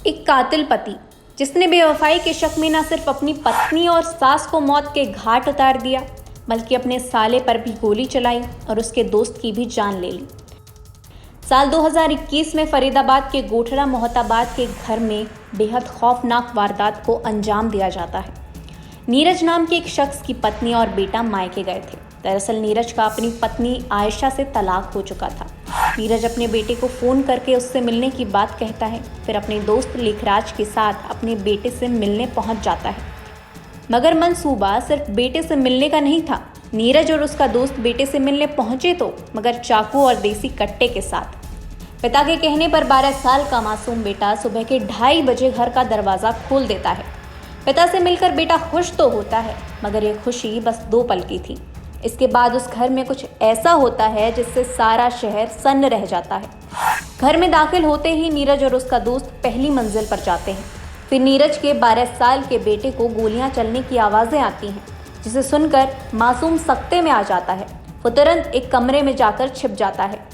एक कातिल पति जिसने बेवफाई के शक में न सिर्फ अपनी पत्नी और सास को मौत के घाट उतार दिया, बल्कि अपने साले पर भी गोली चलाई और उसके दोस्त की भी जान ले ली। साल 2021 में फरीदाबाद के गोठड़ा मोहताबाद के घर में बेहद खौफनाक वारदात को अंजाम दिया जाता है। नीरज नाम के एक शख्स की पत्नी और बेटा मायके गए थे। दरअसल नीरज का अपनी पत्नी आयशा से तलाक हो चुका था। नीरज अपने बेटे को फ़ोन करके उससे मिलने की बात कहता है, फिर अपने दोस्त लेखराज के साथ अपने बेटे से मिलने पहुंच जाता है। मगर मंसूबा सिर्फ बेटे से मिलने का नहीं था। नीरज और उसका दोस्त बेटे से मिलने पहुंचे तो मगर चाकू और देसी कट्टे के साथ। पिता के कहने पर 12 साल का मासूम बेटा सुबह के 2:30 बजे घर का दरवाज़ा खोल देता है। पिता से मिलकर बेटा खुश तो होता है, मगर यह खुशी बस 2 पल की थी। इसके बाद उस घर में कुछ ऐसा होता है जिससे सारा शहर सन्न रह जाता है। घर में दाखिल होते ही नीरज और उसका दोस्त पहली मंजिल पर जाते हैं। फिर नीरज के 12 साल के बेटे को गोलियां चलने की आवाज़ें आती हैं, जिसे सुनकर मासूम सकते में आ जाता है। वो तुरंत एक कमरे में जाकर छिप जाता है।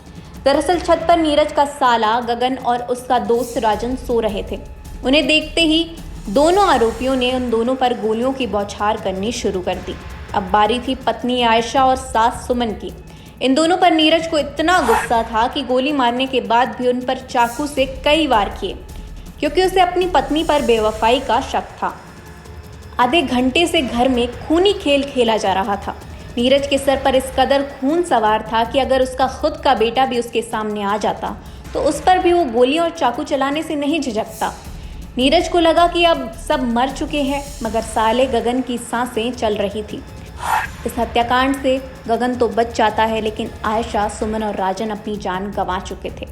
दरअसल छत पर नीरज का साला गगन और उसका दोस्त राजन सो रहे थे। उन्हें देखते ही दोनों आरोपियों ने उन दोनों पर गोलियों की बौछार करनी शुरू कर दी। अब बारी थी पत्नी आयशा और सास सुमन की। इन दोनों पर नीरज को इतना गुस्सा था कि गोली मारने के बाद भी उन पर चाकू से कई वार किए, क्योंकि उसे अपनी पत्नी पर बेवफाई का शक था। आधे घंटे से घर में खूनी खेल खेला जा रहा था। नीरज के सर पर इस कदर खून सवार था कि अगर उसका खुद का बेटा भी उसके सामने आ जाता तो उस पर भी वो गोली और चाकू चलाने से नहीं झिझकता। नीरज को लगा कि अब सब मर चुके हैं, मगर साले गगन की सांसें चल रही थी। इस हत्याकांड से गगन तो बच जाता है, लेकिन आयशा, सुमन और राजन अपनी जान गंवा चुके थे।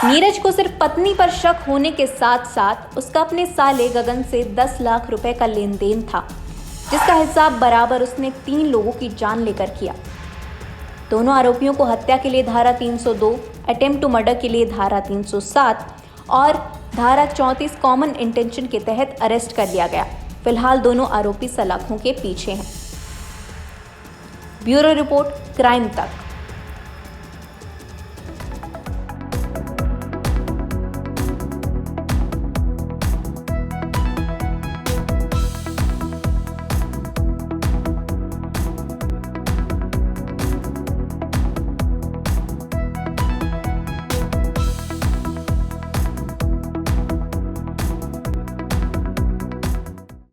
नीरज को सिर्फ पत्नी पर शक होने के साथ साथ उसका अपने साले गगन से 10 लाख रुपए का लेन देन था, जिसका हिसाब बराबर उसने 3 लोगों की जान लेकर किया। दोनों आरोपियों को हत्या के लिए धारा 302, अटेम्प्ट टू मर्डर के लिए धारा 307 और धारा 34 कॉमन इंटेंशन के तहत अरेस्ट कर लिया गया। फिलहाल दोनों आरोपी सलाखों के पीछे हैं। ब्यूरो रिपोर्ट, क्राइम तक।